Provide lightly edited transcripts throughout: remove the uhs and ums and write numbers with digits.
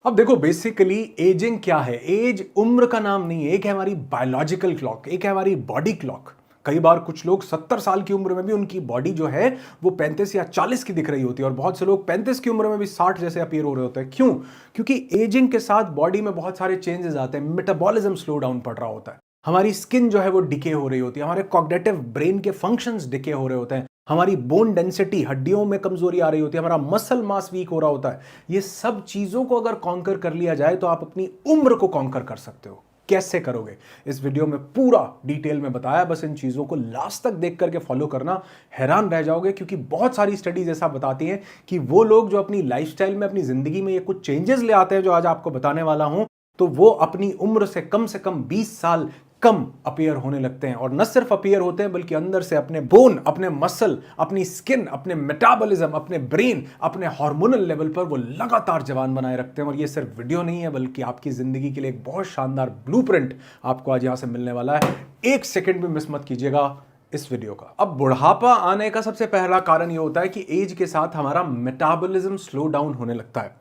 अब देखो basically ageing क्या है। एज उम्र का नाम नहीं है, एक है हमारी बायोलॉजिकल क्लॉक, एक है हमारी बॉडी क्लॉक। कई बार कुछ लोग 70 साल की उम्र में भी उनकी बॉडी जो है वो 35 या 40 की दिख रही होती है, और बहुत से लोग 35 की उम्र में भी 60 जैसे अपीयर हो रहे होते हैं। क्यों? क्योंकि एजिंग के साथ बॉडी में बहुत सारे चेंजेस आते हैं, मेटाबॉलिज्म स्लो डाउन पड़ रहा होता है, हमारी स्किन जो है वो डिके हो रही होती है, हमारे कॉग्निटिव ब्रेन के फंक्शंस डिके हो रहे होते हैं, हमारी बोन डेंसिटी, हड्डियों में कमजोरी आ रही होती है, हमारा मसल मास वीक हो रहा होता है। ये सब चीजों को अगर कॉन्कर कर लिया जाए तो आप अपनी उम्र को कॉन्कर कर सकते हो। कैसे करोगे? इस वीडियो में पूरा डिटेल में बताया, बस इन चीजों को लास्ट तक देख करके फॉलो करना, हैरान रह जाओगे। क्योंकि बहुत सारी स्टडीज ऐसा बताती हैं कि वो लोग जो अपनी लाइफस्टाइल में, अपनी जिंदगी में ये कुछ चेंजेस ले आते हैं जो आज आपको बताने वाला हूं, तो वो अपनी उम्र से कम 20 साल कम अपीयर होने लगते हैं। और न सिर्फ अपीयर होते हैं बल्कि अंदर से अपने बोन, अपने मसल, अपनी स्किन, अपने मेटाबॉलिज्म, अपने ब्रेन, अपने हार्मोनल लेवल पर वो लगातार जवान बनाए रखते हैं। और ये सिर्फ वीडियो नहीं है बल्कि आपकी जिंदगी के लिए एक बहुत शानदार ब्लूप्रिंट आपको आज यहां से मिलने वाला है। एक सेकंड भी मिस मत कीजिएगा इस वीडियो का। अब बुढ़ापा आने का सबसे पहला कारण यह होता है कि एज के साथ हमारा मेटाबॉलिज्म स्लो डाउन होने लगता है।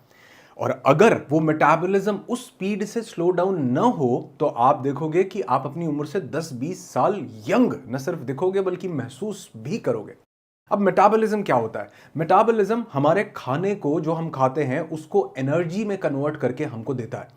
और अगर वो मेटाबॉलिज्म उस स्पीड से स्लो डाउन न हो तो आप देखोगे कि आप अपनी उम्र से 10-20 साल यंग न सिर्फ दिखोगे बल्कि महसूस भी करोगे। अब मेटाबॉलिज्म क्या होता है? मेटाबॉलिज्म हमारे खाने को, जो हम खाते हैं, उसको एनर्जी में कन्वर्ट करके हमको देता है।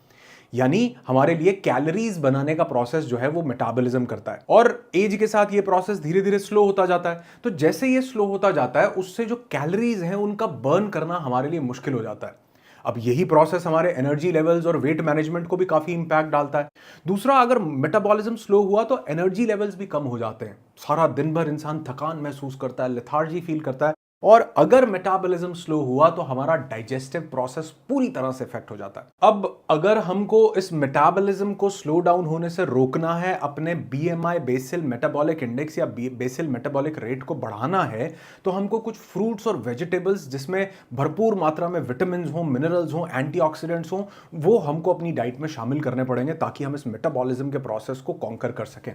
यानी हमारे लिए कैलोरीज बनाने का प्रोसेस जो है वो मेटाबॉलिज्म करता है। और एज के साथ ये प्रोसेस धीरे धीरे स्लो होता जाता है। तो जैसे ये स्लो होता जाता है उससे जो कैलोरीज हैं उनका बर्न करना हमारे लिए मुश्किल हो जाता है। अब यही प्रोसेस हमारे एनर्जी लेवल्स और वेट मैनेजमेंट को भी काफी इंपैक्ट डालता है। दूसरा, अगर मेटाबॉलिज्म स्लो हुआ तो एनर्जी लेवल्स भी कम हो जाते हैं। सारा दिन भर इंसान थकान महसूस करता है, लेथार्जी फील करता है। और अगर मेटाबॉलिज्म स्लो हुआ तो हमारा डाइजेस्टिव प्रोसेस पूरी तरह से इफेक्ट हो जाता है। अब अगर हमको इस मेटाबॉलिज्म को स्लो डाउन होने से रोकना है, अपने बीएमआई, बेसल मेटाबॉलिक इंडेक्स या बेसल मेटाबॉलिक रेट को बढ़ाना है, तो हमको कुछ फ्रूट्स और वेजिटेबल्स जिसमें भरपूर मात्रा में विटामिन हो, मिनरल्स हो, एंटीऑक्सीडेंट्स हो, वो हमको अपनी डाइट में शामिल करने पड़ेंगे ताकि हम इस मेटाबॉलिज्म के प्रोसेस को कॉन्कर कर सकें।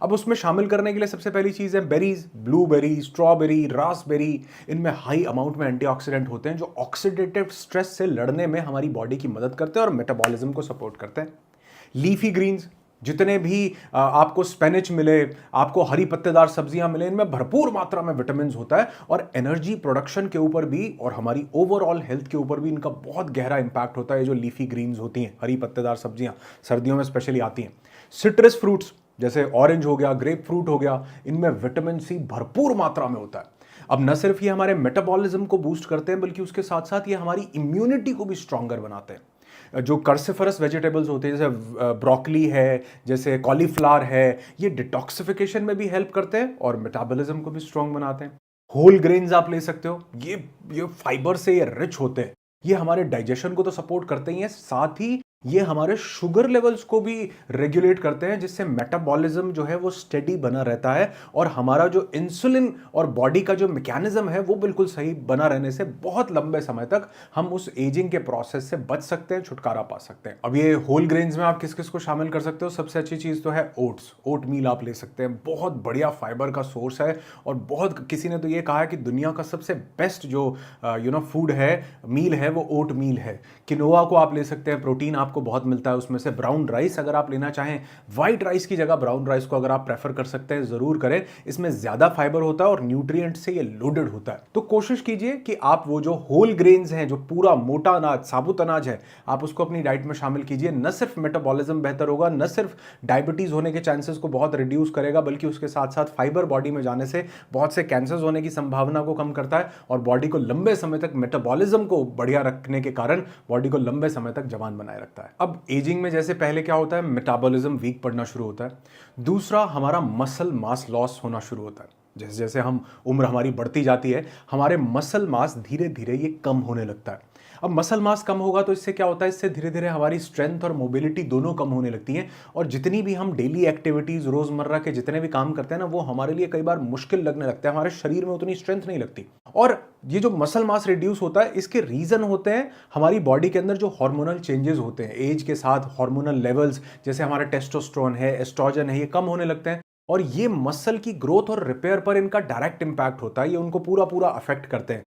अब उसमें शामिल करने के लिए सबसे पहली चीज है बेरीज, ब्लूबेरी, स्ट्रॉबेरी, रास्पबेरी। इनमें हाई अमाउंट में एंटीऑक्सीडेंट होते हैं जो ऑक्सीडेटिव स्ट्रेस से लड़ने में हमारी बॉडी की मदद करते हैं और मेटाबॉलिज्म को सपोर्ट करते हैं। लीफी ग्रीन्स, जितने भी आपको स्पेनिच मिले, आपको हरी पत्तेदार सब्जियां मिले, इनमें भरपूर मात्रा में विटामिन होता है और एनर्जी प्रोडक्शन के ऊपर भी और हमारी ओवरऑल हेल्थ के ऊपर भी इनका बहुत गहरा इंपैक्ट होता है। जो लीफी ग्रीन्स होती हैं, हरी पत्तेदार सब्जियां, सर्दियों में स्पेशली आती हैं। सिट्रस फ्रूट्स जैसे ऑरेंज हो गया, ग्रेप फ्रूट हो गया, इनमें विटामिन सी भरपूर मात्रा में होता है। अब न सिर्फ ये हमारे मेटाबॉलिज्म को बूस्ट करते हैं बल्कि उसके साथ साथ ये हमारी इम्यूनिटी को भी स्ट्रांगर बनाते हैं। जो कर्सिफरस वेजिटेबल्स होते हैं जैसे ब्रोकली है, जैसे कॉलीफ्लावर है, ये डिटॉक्सिफिकेशन में भी हेल्प करते हैं और मेटाबॉलिज्म को भी स्ट्रांग बनाते हैं। होल ग्रेन्स आप ले सकते हो, ये फाइबर से ये रिच होते हैं। ये हमारे डाइजेशन को तो सपोर्ट करते ही हैं, साथ ही ये हमारे शुगर लेवल्स को भी रेगुलेट करते हैं, जिससे मेटाबॉलिज्म जो है वो स्टेडी बना रहता है और हमारा जो इंसुलिन और बॉडी का जो मैकेनिज्म है वो बिल्कुल सही बना रहने से बहुत लंबे समय तक हम उस एजिंग के प्रोसेस से बच सकते हैं, छुटकारा पा सकते हैं। अब ये होल ग्रेन्स में आप किस किस को शामिल कर सकते हो? सबसे अच्छी चीज तो है ओट्स। ओट मील आप ले सकते हैं, बहुत बढ़िया फाइबर का सोर्स है। और बहुत किसी ने तो ये कहा है कि दुनिया का सबसे बेस्ट जो फूड है, मील है, वो ओट मील है। किनोआ को आप ले सकते हैं, प्रोटीन आपको बहुत मिलता है उसमें से। ब्राउन राइस अगर आप लेना चाहें, व्हाइट राइस की जगह ब्राउन राइस को अगर आप प्रेफर कर सकते हैं, जरूर करें। इसमें ज्यादा फाइबर होता है और न्यूट्रिएंट से ये लोडेड होता है। तो कोशिश कीजिए कि आप वो जो होल ग्रेन्स हैं, जो पूरा मोटा अनाज, साबुत अनाज है, आप उसको अपनी डाइट में शामिल कीजिए। न सिर्फ मेटाबॉलिज्म बेहतर होगा, न सिर्फ डायबिटीज होने के चांसेस को बहुत रिड्यूस करेगा, बल्कि उसके साथ साथ फाइबर बॉडी में जाने से बहुत से कैंसर्स होने की संभावना को कम करता है और बॉडी को लंबे समय तक, मेटाबॉलिज्म को बढ़िया रखने के कारण बॉडी को लंबे समय तक जवान बनाए रखता है। अब एजिंग में जैसे पहले क्या होता है, मेटाबॉलिज्म वीक पड़ना शुरू होता है। दूसरा, हमारा मसल मास लॉस होना शुरू होता है। जैसे जैसे हम उम्र हमारी बढ़ती जाती है, हमारे मसल मास धीरे धीरे ये कम होने लगता है। अब मसल मास कम होगा तो इससे क्या होता है, इससे धीरे धीरे हमारी स्ट्रेंथ और मोबिलिटी दोनों कम होने लगती हैं और जितनी भी हम डेली एक्टिविटीज, रोजमर्रा के जितने भी काम करते हैं ना, वो हमारे लिए कई बार मुश्किल लगने लगता है। हमारे शरीर में उतनी स्ट्रेंथ नहीं लगती। और ये जो मसल मास रिड्यूस होता है, इसके रीजन होते हैं हमारी बॉडी के अंदर जो हार्मोनल चेंजेस होते हैं। एज के साथ हार्मोनल लेवल्स, जैसे हमारा टेस्टोस्टेरोन है, एस्ट्रोजन है, ये कम होने लगते हैं और ये मसल की ग्रोथ और रिपेयर पर इनका डायरेक्ट इंपैक्ट होता है। ये उनको पूरा पूरा अफेक्ट करते हैं।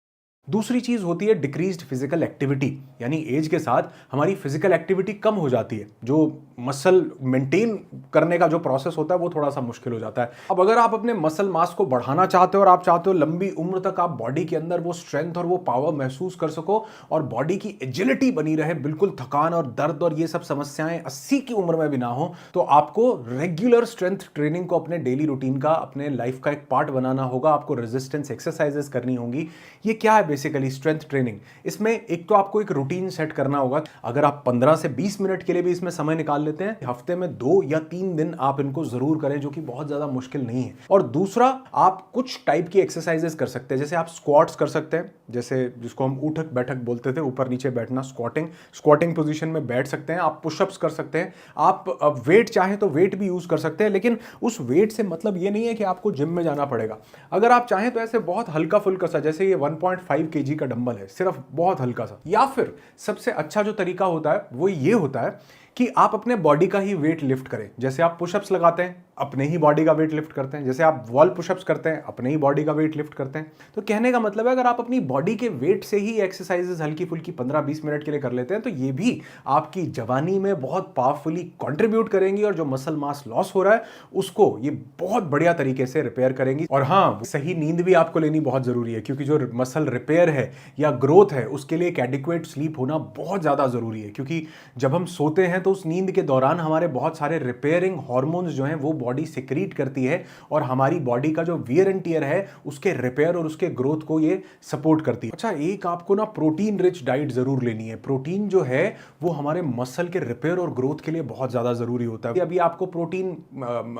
दूसरी चीज होती है डिक्रीज्ड फिजिकल एक्टिविटी, यानी एज के साथ हमारी फिजिकल एक्टिविटी कम हो जाती है, जो मसल मेंटेन करने का जो प्रोसेस होता है वो थोड़ा सा मुश्किल हो जाता है। अब अगर आप अपने मसल मास को बढ़ाना चाहते हो और आप चाहते हो लंबी उम्र तक आप बॉडी के अंदर वो स्ट्रेंथ और वो पावर महसूस कर सको और बॉडी की एजिलिटी बनी रहे, बिल्कुल थकान और दर्द और ये सब समस्याएं 80 की उम्र में भी ना हो, तो आपको रेगुलर स्ट्रेंथ ट्रेनिंग को अपने डेली रूटीन का, अपने लाइफ का एक पार्ट बनाना होगा। आपको रेजिस्टेंस एक्सरसाइजेस करनी होंगी। ये क्या है बेसिकली स्ट्रेंथ ट्रेनिंग? इसमें एक तो आपको एक रूटीन सेट करना होगा। अगर आप 15 से 20 मिनट के लिए भी इसमें समय निकाल लेते हैं, हफ्ते में 2 या 3 दिन आप इनको जरूर करें, जो कि बहुत ज्यादा मुश्किल नहीं है। और दूसरा, आप कुछ टाइप की एक्सरसाइजेस कर सकते हैं, जैसे आप स्क्वाट्स कर सकते हैं, जैसे जिसको हम उठक बैठक बोलते थे, ऊपर नीचे बैठना, स्क्वाटिंग पोजीशन में बैठ सकते हैं। आप पुशअप्स कर सकते हैं। आप वेट चाहें तो वेट भी यूज कर सकते हैं, लेकिन उस वेट से मतलब ये नहीं है कि आपको जिम में जाना पड़ेगा। अगर आप चाहें तो ऐसे बहुत हल्का फुल्का सा, जैसे ये 1.5 kg का डंबल है, सिर्फ बहुत हल्का सा। या फिर सबसे अच्छा जो तरीका होता है वो ये होता है कि आप अपने बॉडी का ही वेट लिफ्ट करें। जैसे आप पुशअप्स लगाते हैं, अपने ही बॉडी का वेट लिफ्ट करते हैं। जैसे आप वॉल पुशअप्स करते हैं, अपने ही बॉडी का वेट लिफ्ट करते हैं। तो कहने का मतलब है, अगर आप अपनी बॉडी के वेट से ही एक्सरसाइजेस हल्की फुल्की 15-20 मिनट के लिए कर लेते हैं, तो ये भी आपकी जवानी में बहुत पावरफुली कंट्रीब्यूट करेंगी और जो मसल मास लॉस हो रहा है उसको ये बहुत बढ़िया तरीके से रिपेयर करेंगी। और हाँ, सही नींद भी आपको लेनी बहुत जरूरी है, क्योंकि जो मसल रिपेयर है या ग्रोथ है उसके लिए एक एडिक्वेट स्लीप होना बहुत ज्यादा जरूरी है। क्योंकि जब हम सोते हैं तो उस नींद के दौरान हमारे बहुत सारे रिपेयरिंग हार्मोन्स जो हैं वो बॉडी सिक्रीट करती है और हमारी बॉडी का जो वियर एंड टियर है उसके रिपेयर और उसके ग्रोथ को ये सपोर्ट करती है। अच्छा, एक आपको ना प्रोटीन रिच डाइट जरूर लेनी है। प्रोटीन जो है वो हमारे मसल के रिपेयर और ग्रोथ के लिए बहुत ज्यादा जरूरी होता है। अभी आपको प्रोटीन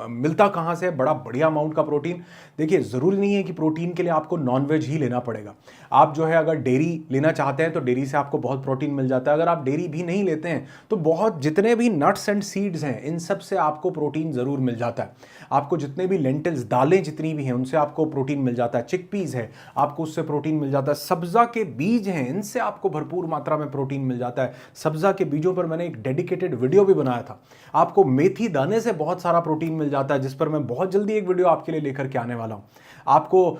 मिलता कहां से? बड़ा बढ़िया अमाउंट का प्रोटीन। देखिए, जरूरी नहीं है कि प्रोटीन के लिए आपको नॉनवेज ही लेना पड़ेगा। आप जो है अगर डेयरी लेना चाहते हैं तो डेयरी से आपको बहुत प्रोटीन मिल जाता है। अगर आप डेयरी भी नहीं लेते हैं तो बहुत जितने भी नट्स एंड सीड्स हैं इन सब से आपको प्रोटीन जरूर मिल जाता है। आपको जितने भी लेंटिल्स, दालें जितनी भी हैं उनसे आपको प्रोटीन मिल जाता है। चिकपीस है, आपको उससे प्रोटीन मिल जाता है। सब्जा के बीज हैं, इनसे आपको भरपूर मात्रा में प्रोटीन मिल जाता है। सब्जा के बीजों पर मैंने एक डेडिकेटेड वीडियो भी बनाया था। आपको मेथी दाने से बहुत सारा प्रोटीन मिल जाता है, जिस पर मैं बहुत जल्दी एक वीडियो आपके लिए लेकर के आने वाला हूं। आपको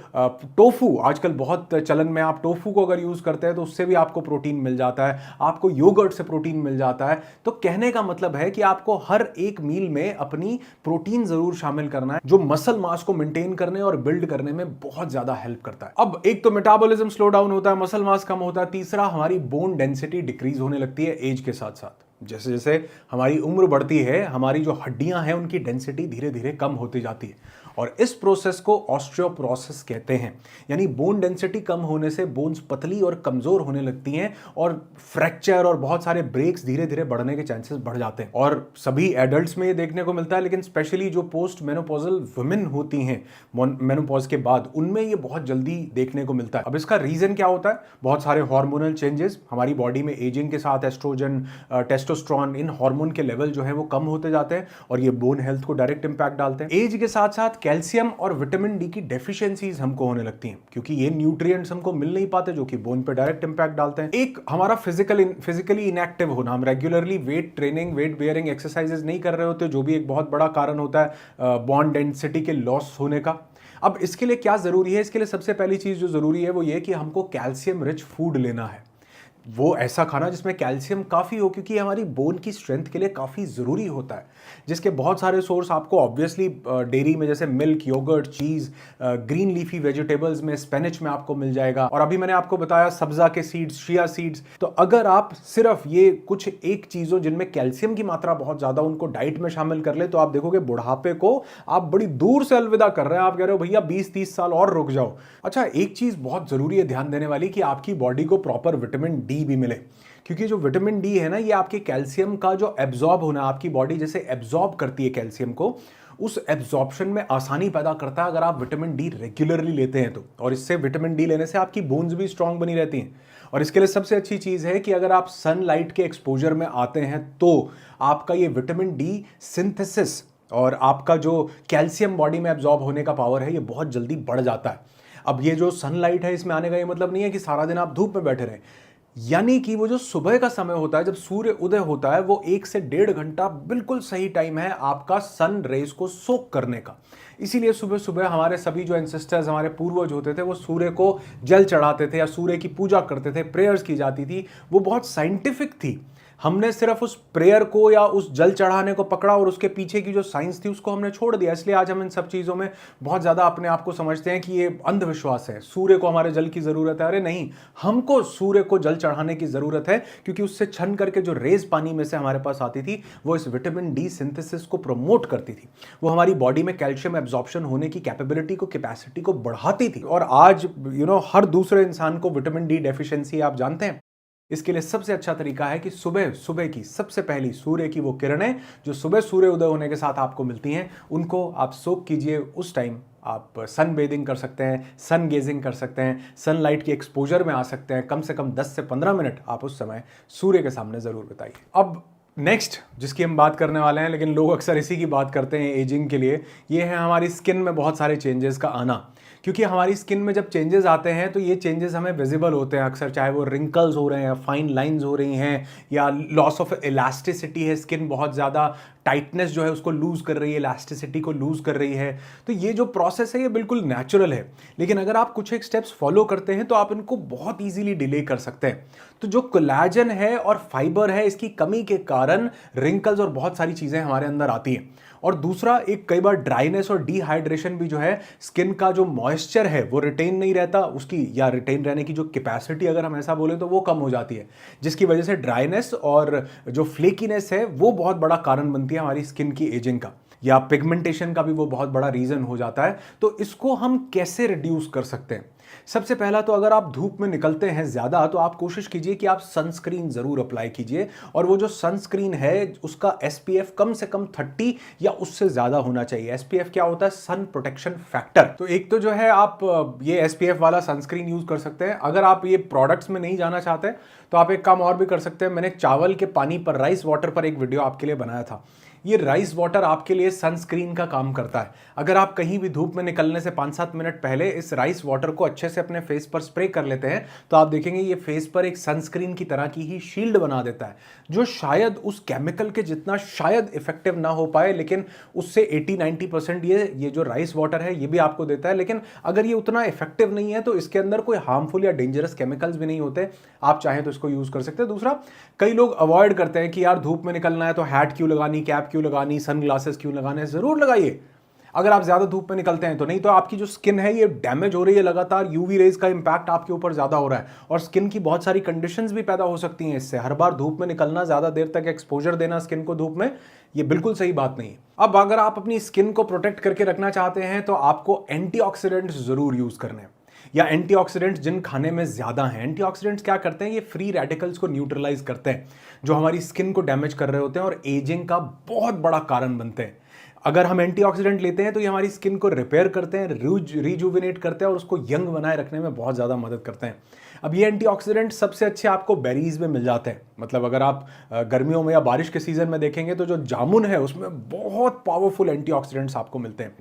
टोफू आजकल बहुत चलन में, आप टोफू को अगर यूज करते हैं तो उससे भी आपको प्रोटीन मिल जाता है। आपको योगर्ट से प्रोटीन मिल जाता है। तो कहने का मतलब है कि आपको हर एक मील में अपनी प्रोटीन जरूर शामिल करना है, जो मसल मास को मेंटेन करने और बिल्ड करने में बहुत ज्यादा हेल्प करता है। अब एक तो मेटाबॉलिज्म स्लो डाउन होता है, मसल मास कम होता है। तीसरा, हमारी बोन डेंसिटी डिक्रीज होने लगती है एज के साथ साथ। जैसे जैसे हमारी उम्र बढ़ती है, हमारी जो हड्डियां हैं उनकी डेंसिटी धीरे धीरे कम होती जाती है और इस प्रोसेस को ऑस्टियोपोरोसिस कहते हैं। यानी बोन डेंसिटी कम होने से बोन्स पतली और कमजोर होने लगती हैं और फ्रैक्चर और बहुत सारे ब्रेक्स धीरे धीरे बढ़ने के चांसेस बढ़ जाते हैं। और सभी एडल्ट्स में ये देखने को मिलता है, लेकिन स्पेशली जो पोस्ट मेनोपॉजल वुमेन होती हैं मेनोपॉज के बाद, उनमें ये बहुत जल्दी देखने को मिलता है। अब इसका रीजन क्या होता है? बहुत सारे हार्मोनल चेंजेस। हमारी बॉडी में एजिंग के साथ एस्ट्रोजन, टेस्टोस्टेरोन, इन हार्मोन के लेवल जो है वो कम होते जाते हैं और ये बोन हेल्थ को डायरेक्ट इंपैक्ट डालते हैं। एज के साथ साथ कैल्शियम और विटामिन डी की डेफिशिएंसीज हमको होने लगती हैं, क्योंकि ये न्यूट्रिएंट्स हमको मिल नहीं पाते, जो कि बोन पे डायरेक्ट इंपैक्ट डालते हैं। एक हमारा फिजिकली इनएक्टिव होना, हम regularly weight training, weight bearing exercises नहीं कर रहे होते, जो भी एक बहुत बड़ा कारण होता है बोन डेंसिटी के लॉस होने का। अब इसके लिए क्या जरूरी है? इसके लिए सबसे पहली चीज जो जरूरी है वो ये कि हमको कैल्शियम रिच फूड लेना है। वो ऐसा खाना जिसमें कैल्शियम काफ़ी हो, क्योंकि हमारी बोन की स्ट्रेंथ के लिए काफ़ी ज़रूरी होता है, जिसके बहुत सारे सोर्स आपको ऑब्वियसली डेयरी में, जैसे मिल्क, योगर्ट, चीज़, ग्रीन लीफी वेजिटेबल्स में, स्पेनिच में आपको मिल जाएगा। और अभी मैंने आपको बताया सब्जा के सीड्स, शिया सीड्स। तो अगर आप सिर्फ ये कुछ एक चीज़ों जिनमें कैल्शियम की मात्रा बहुत ज़्यादा, उनको डाइट में शामिल कर ले, तो आप देखोगे बुढ़ापे को आप बड़ी दूर से अलविदा कर रहे हैं। आप कह रहे हो भैया 20-30 साल और रुक जाओ। अच्छा, एक चीज़ बहुत ज़रूरी है ध्यान देने वाली, कि आपकी बॉडी को प्रॉपर विटामिन डी भी मिले, क्योंकि जो विटामिन डी है ना, ये आपके कैल्शियम का जो एब्जॉर्ब होना, आपकी बॉडी जैसे एब्जॉर्ब करती है कैल्शियम को, उस एब्जॉर्प्शन में आसानी पैदा करता है अगर आप विटामिन डी रेगुलरली लेते हैं तो। और इससे विटामिन डी लेने से आपकी बोन्स भी स्ट्रांग बनी रहती हैं। और इसके लिए सबसे अच्छी चीज है कि अगर आप सनलाइट के एक्सपोजर में आते हैं तो आपका ये विटामिन डी सिंथेसिस और आपका जो कैल्शियम बॉडी में एब्जॉर्ब होने का पावर है, ये बहुत जल्दी बढ़ जाता है। अब ये जो सनलाइट है, इसमें आने का ये मतलब नहीं है कि सारा दिन आप धूप में बैठे रहें। यानी कि वो जो सुबह का समय होता है, जब सूर्य उदय होता है, वो 1 से 1.5 घंटा बिल्कुल सही टाइम है आपका सन रेज को सोक करने का। इसीलिए सुबह सुबह हमारे सभी जो एंसेस्टर्स, हमारे पूर्वज होते थे, वो सूर्य को जल चढ़ाते थे या सूर्य की पूजा करते थे, प्रेयर्स की जाती थी। वो बहुत साइंटिफिक थी। हमने सिर्फ उस प्रेयर को या उस जल चढ़ाने को पकड़ा और उसके पीछे की जो साइंस थी उसको हमने छोड़ दिया। इसलिए आज हम इन सब चीज़ों में बहुत ज़्यादा अपने आप को समझते हैं कि ये अंधविश्वास है, सूर्य को हमारे जल की ज़रूरत है। अरे नहीं, हमको सूर्य को जल चढ़ाने की ज़रूरत है, क्योंकि उससे छन करके जो रेज पानी में से हमारे पास आती थी वो इस विटामिन डी सिंथेसिस को प्रमोट करती थी। वो हमारी बॉडी में कैल्शियम एब्जॉर्प्शन होने की कैपेबिलिटी को, कैपेसिटी को बढ़ाती थी। और आज हर दूसरे इंसान को विटामिन डी डेफिशिएंसी, आप जानते हैं। इसके लिए सबसे अच्छा तरीका है कि सुबह सुबह की सबसे पहली सूर्य की वो किरणें जो सुबह सूर्य उदय होने के साथ आपको मिलती हैं, उनको आप सोक कीजिए। उस टाइम आप सन बेदिंग कर सकते हैं, सन गेजिंग कर सकते हैं, सनलाइट की एक्सपोजर में आ सकते हैं। कम से कम 10 से 15 मिनट आप उस समय सूर्य के सामने ज़रूर बिताइए। अब नेक्स्ट जिसकी हम बात करने वाले हैं, लेकिन लोग अक्सर इसी की बात करते हैं एजिंग के लिए, ये है हमारी स्किन में बहुत सारे चेंजेस का आना। क्योंकि हमारी स्किन में जब चेंजेस आते हैं तो ये चेंजेस हमें विजिबल होते हैं अक्सर, चाहे वो रिंकल्स हो रहे हैं, फाइन लाइंस हो रही हैं, या लॉस ऑफ इलास्टिसिटी है, स्किन बहुत ज़्यादा टाइटनेस जो है उसको लूज़ कर रही है, इलास्टिसिटी को लूज़ कर रही है। तो ये जो प्रोसेस है ये बिल्कुल नेचुरल है, लेकिन अगर आप कुछ एक स्टेप्स फॉलो करते हैं तो आप इनको बहुत ईजिली डिले कर सकते हैं। तो जो कोलेजन है और फाइबर है, इसकी कमी के कारण रिंकल्स और बहुत सारी चीज़ें हमारे अंदर आती हैं। और दूसरा, एक कई बार ड्राइनेस और डिहाइड्रेशन भी जो है, स्किन का जो मॉइस्चर है वो रिटेन नहीं रहता उसकी, या रिटेन रहने की जो कैपेसिटी अगर हम ऐसा बोले तो वो कम हो जाती है, जिसकी वजह से ड्राइनेस और जो फ्लेकीनेस है वो बहुत बड़ा कारण बनती है हमारी स्किन की एजिंग का, या पिगमेंटेशन का भी वो बहुत बड़ा रीजन हो जाता है। तो इसको हम कैसे रिड्यूस कर सकते हैं? सबसे पहला तो अगर आप धूप में निकलते हैं ज़्यादा तो आप कोशिश कीजिए कि आप सनस्क्रीन ज़रूर अप्लाई कीजिए, और वो जो सनस्क्रीन है उसका एसपीएफ कम से कम 30 या उससे ज़्यादा होना चाहिए। एसपीएफ क्या होता है? Sun protection factor. तो एक तो जो है आप ये एसपीएफ वाला सनस्क्रीन यूज़ कर सकते हैं। अगर आप ये प्रोडक्ट्स में नहीं जाना चाहते तो आप एक काम और भी कर सकते हैं। मैंने चावल के पानी पर, राइस वाटर पर एक वीडियो आपके लिए बनाया था। ये राइस वाटर आपके लिए सनस्क्रीन का काम करता है। अगर आप कहीं भी धूप में निकलने से 5-7 मिनट पहले इस राइस वाटर को अच्छे से अपने फेस पर स्प्रे कर लेते हैं तो आप देखेंगे ये फेस पर एक सनस्क्रीन की तरह की ही शील्ड बना देता है, जो शायद उस केमिकल के जितना शायद इफेक्टिव ना हो पाए, लेकिन उससे 80-90% ये जो राइस वाटर है ये भी आपको देता है। लेकिन अगर ये उतना इफेक्टिव नहीं है तो इसके अंदर कोई हार्मफुल या डेंजरस केमिकल्स भी नहीं होते, आप चाहें तो इसको यूज कर सकते हैं। दूसरा, कई लोग अवॉइड करते हैं कि यार धूप में निकलना है तो हैट क्यों लगानी, कैप क्यों लगानी, सन ग्लासेस क्यों लगाने। जरूर लगाइए अगर आप ज्यादा धूप में निकलते हैं तो, नहीं तो आपकी जो स्किन है ये डैमेज हो रही है, लगातार यूवी रेज का इंपैक्ट आपके ऊपर ज्यादा हो रहा है, और स्किन की बहुत सारी कंडीशंस भी पैदा हो सकती हैं इससे। हर बार धूप में निकलना, ज्यादा देर तक एक्सपोजर देना स्किन को धूप में, ये बिल्कुल सही बात नहीं है। अब अगर आप अपनी स्किन को प्रोटेक्ट करके रखना चाहते हैं तो आपको एंटीऑक्सीडेंट्स जरूर यूज करने हैं, या एंटीऑक्सीडेंट्स जिन खाने में ज्यादा हैं। एंटीऑक्सीडेंट्स क्या करते हैं? ये फ्री रेडिकल्स को न्यूट्रलाइज करते हैं जो हमारी स्किन को डैमेज कर रहे होते हैं और एजिंग का बहुत बड़ा कारण बनते हैं। अगर हम एंटीऑक्सीडेंट लेते हैं तो ये हमारी स्किन को रिपेयर करते हैं, रिजुविनेट करते हैं और उसको यंग बनाए रखने में बहुत ज़्यादा मदद करते हैं। अब ये एंटीऑक्सीडेंट सबसे अच्छे आपको बेरीज में मिल जाते हैं। मतलब अगर आप गर्मियों में या बारिश के सीजन में देखेंगे तो जो जामुन है उसमें बहुत पावरफुल एंटीऑक्सीडेंट्स आपको मिलते हैं।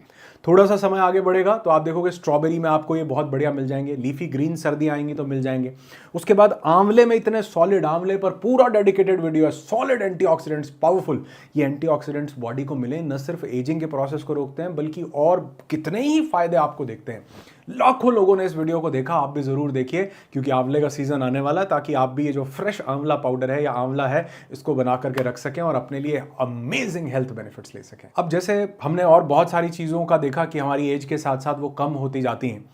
थोड़ा सा समय आगे बढ़ेगा तो आप देखोगे स्ट्रॉबेरी में आपको ये बहुत बढ़िया मिल जाएंगे, लीफी ग्रीन सर्दियाँ आएंगी तो मिल जाएंगे। उसके बाद आंवले में इतने सॉलिड, आंवले पर पूरा डेडिकेटेड वीडियो है, सॉलिड एंटीऑक्सीडेंट्स, पावरफुल। ये एंटीऑक्सीडेंट्स बॉडी को मिले न सिर्फ एजिंग के प्रोसेस को रोकते हैं बल्कि और कितने ही फायदे आपको देखते हैं। लाखों लोगों ने इस वीडियो को देखा, आप भी जरूर देखिए क्योंकि आंवले का सीजन आने वाला है, ताकि आप भी ये जो फ्रेश आंवला पाउडर है या आंवला है इसको बना करके रख सकें और अपने लिए अमेजिंग हेल्थ बेनिफिट्स ले सकें। अब जैसे हमने और बहुत सारी चीज़ों का देखा कि हमारी एज के साथ साथ वो कम होती जाती हैं,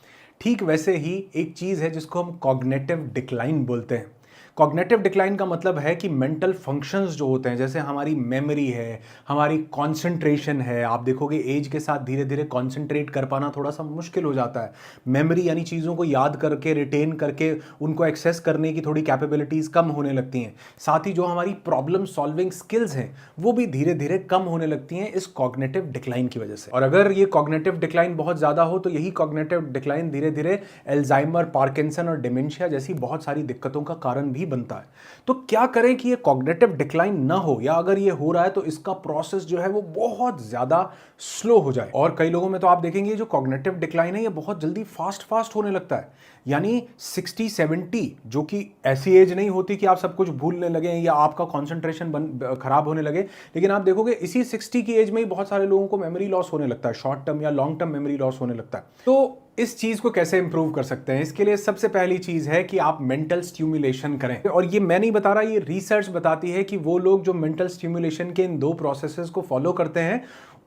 ठीक वैसे ही एक चीज़ है जिसको हम कॉग्निटिव डिक्लाइन बोलते हैं। कॉग्निटिव डिक्लाइन का मतलब है कि मेंटल फंक्शंस जो होते हैं, जैसे हमारी मेमोरी है, हमारी कंसंट्रेशन है। आप देखोगे एज के साथ धीरे धीरे कंसंट्रेट कर पाना थोड़ा सा मुश्किल हो जाता है। मेमोरी यानी चीज़ों को याद करके, रिटेन करके उनको एक्सेस करने की थोड़ी कैपेबिलिटीज़ कम होने लगती हैं। साथ ही जो हमारी प्रॉब्लम सॉल्विंग स्किल्स हैं वो भी धीरे धीरे कम होने लगती हैं इस कॉग्निटिव डिक्लाइन की वजह से। और अगर ये कॉग्निटिव डिक्लाइन बहुत ज़्यादा हो तो यही कॉग्निटिव डिक्लाइन धीरे धीरे एल्जाइमर, पार्किंसन और डिमेंशिया जैसी बहुत सारी दिक्कतों का कारण भी बनता है। तो क्या करें कि ये कॉग्निटिव डिक्लाइन ना हो, या अगर ये हो रहा है तो इसका प्रोसेस जो है वो बहुत ज़्यादा स्लो हो जाए। और कई लोगों में तो आप देखेंगे जो कॉग्निटिव डिक्लाइन है ये बहुत जल्दी फास्ट होने लगता है। यानी 60-70, जो कि ऐसी एज नहीं होती कि आप सब कुछ भूलने लगे या आपका कॉन्सेंट्रेशन खराब होने लगे, लेकिन आप देखोगे इसी 60 की एज में ही बहुत सारे लोगों को मेमोरी लॉस होने लगता है, शॉर्ट टर्म या लॉन्ग टर्म मेमोरी लॉस होने लगता है। तो इस चीज को कैसे इंप्रूव कर सकते हैं? इसके लिए सबसे पहली चीज है कि आप मेंटल स्टिमुलेशन करें। और ये मैं नहीं बता रहा, ये रिसर्च बताती है कि वो लोग जो मेंटल स्टिमुलेशन के इन 2 प्रोसेसेस को फॉलो करते हैं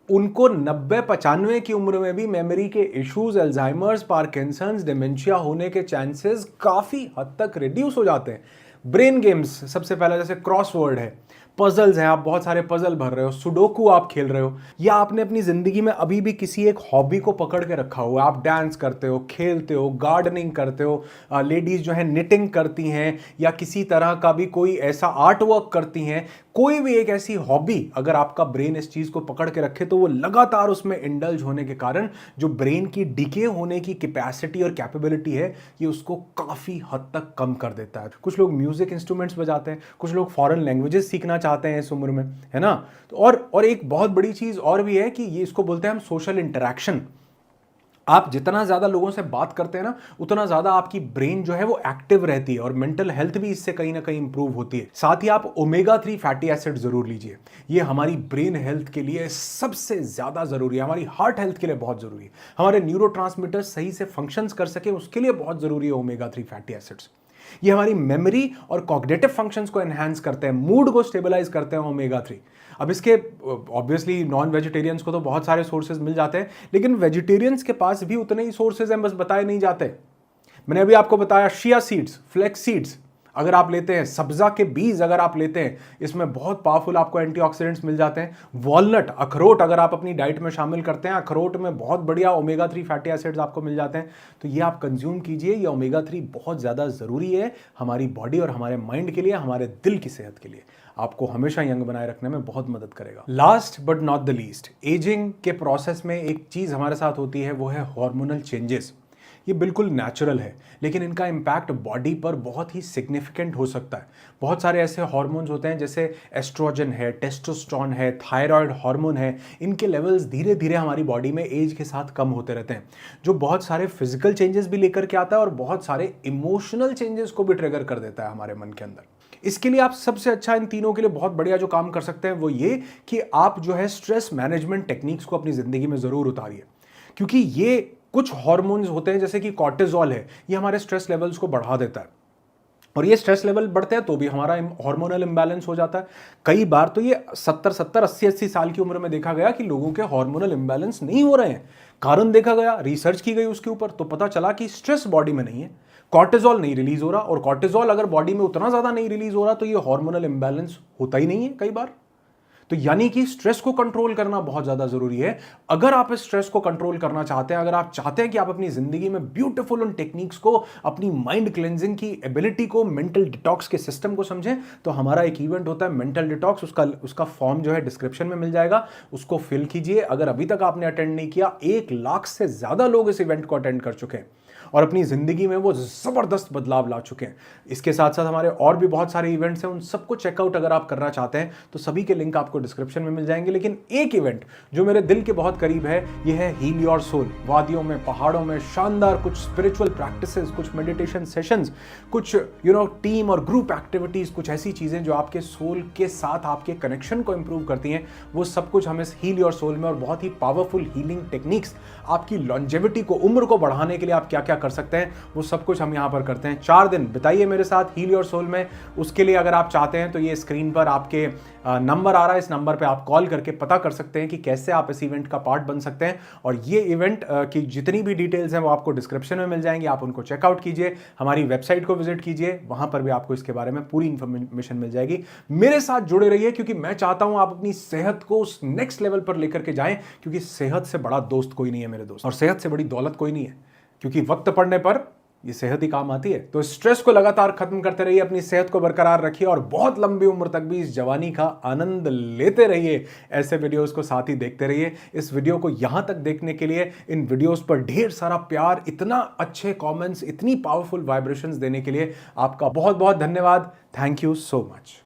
उनको 90-95 की उम्र में भी मेमोरी के इश्यूज, अल्जाइमर्स, पार्किंसंस, डिमेंशिया होने के चांसेस काफी हद तक रिड्यूस हो जाते हैं। ब्रेन गेम्स सबसे पहले, जैसे क्रॉसवर्ड है, पजल्स हैं, आप बहुत सारे पजल भर रहे हो, सुडोकू आप खेल रहे हो, या आपने अपनी जिंदगी में अभी भी किसी एक हॉबी को पकड़ के रखा हुआ है, आप डांस करते हो, खेलते हो, गार्डनिंग करते हो, लेडीज जो है निटिंग करती हैं, या किसी तरह का भी कोई ऐसा आर्ट वर्क करती हैं, कोई भी एक ऐसी हॉबी अगर आपका ब्रेन इस चीज को पकड़ के रखे तो वो लगातार उसमें इंडल्ज होने के कारण जो ब्रेन की डिके होने की कैपेसिटी और कैपेबिलिटी है ये उसको काफी हद तक कम कर देता है। कुछ लोग म्यूजिक इंस्ट्रूमेंट्स बजाते हैं, कुछ लोग फॉरेन लैंग्वेजेस सीखना चाहते हैं इस उम्र में, है ना। तो और एक बहुत बड़ी चीज और भी है कि ये इसको बोलते हैं हम सोशल इंटरेक्शन। आप जितना ज्यादा लोगों से बात करते हैं ना उतना ज्यादा आपकी ब्रेन जो है वो एक्टिव रहती है और मेंटल हेल्थ भी इससे कहीं ना कहीं इंप्रूव होती है। साथ ही आप ओमेगा 3 फैटी एसिड जरूर लीजिए, ये हमारी ब्रेन हेल्थ के लिए सबसे ज्यादा जरूरी है, हमारी हार्ट हेल्थ के लिए बहुत जरूरी है, हमारे न्यूरोट्रांसमीटर्स सही से फंक्शंस कर सके उसके लिए बहुत जरूरी है ओमेगा 3 फैटी एसिड्स। ये हमारी मेमोरी और कॉग्निटिव फंक्शंस को एनहांस करते हैं, मूड को स्टेबलाइज करते हैं ओमेगा 3। अब इसके ऑब्वियसली नॉन वेजिटेरियंस को तो बहुत सारे सोर्सेज मिल जाते हैं, लेकिन वेजिटेरियंस के पास भी उतने ही सोर्सेज हैं, बस बताए नहीं जाते। मैंने अभी आपको बताया शिया सीड्स, फ्लेक्स सीड्स अगर आप लेते हैं, सब्जा के बीज अगर आप लेते हैं, इसमें बहुत पावरफुल आपको एंटीऑक्सीडेंट्स मिल जाते हैं। वॉलनट, अखरोट अगर आप अपनी डाइट में शामिल करते हैं, अखरोट में बहुत बढ़िया ओमेगा 3 फैटी एसिड्स आपको मिल जाते हैं। तो ये आप कंज्यूम कीजिए, ये ओमेगा 3 बहुत ज़्यादा ज़रूरी है हमारी बॉडी और हमारे माइंड के लिए, हमारे दिल की सेहत के लिए, आपको हमेशा यंग बनाए रखने में बहुत मदद करेगा। Last but not the least, ageing के प्रोसेस में एक चीज़ हमारे साथ होती है, वो है हार्मोनल चेंजेस। ये बिल्कुल नेचुरल है, लेकिन इनका इम्पैक्ट बॉडी पर बहुत ही सिग्निफिकेंट हो सकता है। बहुत सारे ऐसे हार्मोन्स होते हैं जैसे एस्ट्रोजन है, टेस्टोस्टेरोन है, थायराइड हार्मोन है, इनके लेवल्स धीरे धीरे हमारी बॉडी में एज के साथ कम होते रहते हैं, जो बहुत सारे फिजिकल चेंजेस भी लेकर के आता है और बहुत सारे इमोशनल चेंजेस को भी ट्रिगर कर देता है हमारे मन के अंदर। इसके लिए आप सबसे अच्छा इन तीनों के लिए बहुत बढ़िया जो काम कर सकते हैं वो ये कि आप जो है स्ट्रेस मैनेजमेंट टेक्निक्स को अपनी जिंदगी में जरूर उतारिए, क्योंकि ये कुछ हार्मोन्स होते हैं जैसे कि कॉर्टिजोल है, ये हमारे स्ट्रेस लेवल्स को बढ़ा देता है, और ये स्ट्रेस लेवल बढ़ते हैं तो भी हमारा हार्मोनल इंबैलेंस हो जाता है। कई बार तो ये 70-70, 80-80 साल की उम्र में देखा गया कि लोगों के हार्मोनल इंबैलेंस नहीं हो रहे हैं। कारण देखा गया, रिसर्च की गई उसके ऊपर, तो पता चला कि स्ट्रेस बॉडी में नहीं है, कॉर्टिजोल नहीं रिलीज हो रहा, और कॉर्टिजोल अगर बॉडी में उतना ज्यादा नहीं रिलीज हो रहा तो ये हार्मोनल इंबैलेंस होता ही नहीं है कई बार। तो यानी कि स्ट्रेस को कंट्रोल करना बहुत ज्यादा जरूरी है। अगर आप इस स्ट्रेस को कंट्रोल करना चाहते हैं, अगर आप चाहते हैं कि आप अपनी जिंदगी में ब्यूटीफुल उन टेक्निक्स को, अपनी माइंड क्लेंजिंग की एबिलिटी को, मेंटल डिटॉक्स के सिस्टम को समझें, तो हमारा एक इवेंट होता है मेंटल डिटॉक्स, उसका फॉर्म जो है डिस्क्रिप्शन में मिल जाएगा, उसको फिल कीजिए। अगर अभी तक आपने अटेंड नहीं किया, 1 लाख से ज्यादा लोग इस इवेंट को अटेंड कर चुके हैं और अपनी जिंदगी में वो जबरदस्त बदलाव ला चुके हैं। इसके साथ साथ हमारे और भी बहुत सारे इवेंट्स हैं, उन सबको चेकआउट अगर आप करना चाहते हैं तो सभी के लिंक आपको डिस्क्रिप्शन में मिल जाएंगे। लेकिन एक इवेंट जो मेरे दिल के बहुत करीब है, ये है हील योर सोल। वादियों में, पहाड़ों में शानदार कुछ स्पिरिचुअल प्रैक्टिसेस, कुछ मेडिटेशन सेशंस, कुछ टीम और ग्रुप एक्टिविटीज, कुछ ऐसी चीजें जो आपके सोल के साथ आपके कनेक्शन को इंप्रूव करती हैं, वो सब कुछ हम इस हील योर सोल में, और बहुत ही पावरफुल हीलिंग टेक्निक्स, आपकी लॉन्जेविटी को, उम्र को बढ़ाने के लिए आप क्या क्या कर सकते हैं, वो सब कुछ हम यहां पर करते हैं। 4 दिन बिताइए मेरे साथ हील योर सोल में। उसके लिए अगर आप चाहते हैं तो ये स्क्रीन पर आपके नंबर आ रहा है, इस नंबर पे आप कॉल करके पता कर सकते हैं कि कैसे आप इस इवेंट का पार्ट बन सकते हैं। और ये इवेंट की जितनी भी डिटेल्स हैं वो आपको डिस्क्रिप्शन में मिल जाएंगी, आप उनको चेकआउट कीजिए, हमारी वेबसाइट को विजिट कीजिए, वहां पर भी आपको इसके बारे में पूरी इंफॉर्मेशन मिल जाएगी। मेरे साथ जुड़े रहिए, क्योंकि मैं चाहता हूं आप अपनी सेहत को उस नेक्स्ट लेवल पर लेकर के जाएं, क्योंकि सेहत से बड़ा दोस्त कोई नहीं है मेरे दोस्त, और सेहत से बड़ी दौलत कोई नहीं है, क्योंकि वक्त पड़ने पर ये सेहत ही काम आती है। तो स्ट्रेस को लगातार खत्म करते रहिए, अपनी सेहत को बरकरार रखिए और बहुत लंबी उम्र तक भी इस जवानी का आनंद लेते रहिए। ऐसे वीडियोस को साथ ही देखते रहिए। इस वीडियो को यहां तक देखने के लिए, इन वीडियोस पर ढेर सारा प्यार, इतना अच्छे कमेंट्स, इतनी पावरफुल वाइब्रेशंस देने के लिए आपका बहुत बहुत धन्यवाद। Thank you so much.